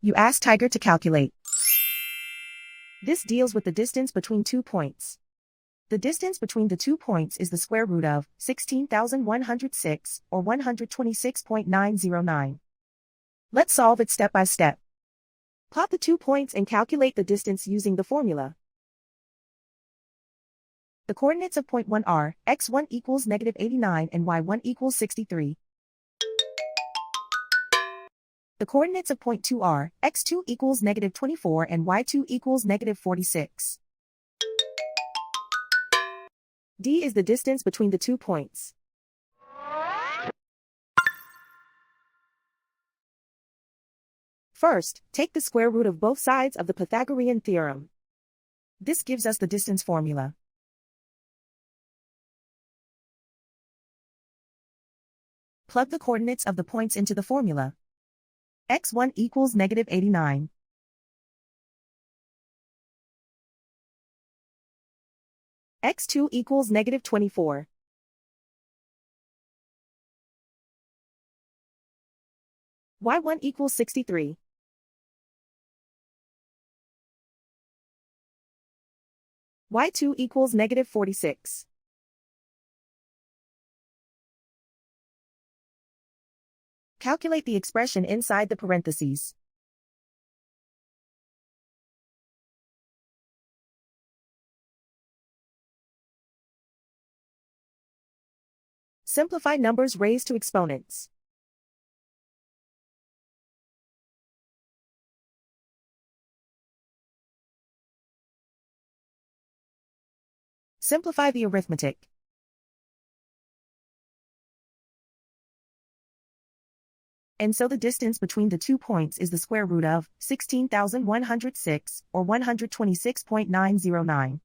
You ask Tiger to calculate. This deals with the distance between 2 points. The distance between the 2 points is the square root of 16,106, or 126.909. Let's solve it step by step. Plot the 2 points and calculate the distance using the formula. The coordinates of point 1 are x1 equals -89 and y1 equals 63. The coordinates of point 2 are x2 equals -24 and y2 equals -46. D is the distance between the 2 points. First, take the square root of both sides of the Pythagorean theorem. This gives us the distance formula. Plug the coordinates of the points into the formula. x1 equals -89. x2 equals -24. y1 equals 63. y2 equals -46. Calculate the expression inside the parentheses. Simplify numbers raised to exponents. Simplify the arithmetic. And so the distance between the 2 points is the square root of 16,106, or 126.909.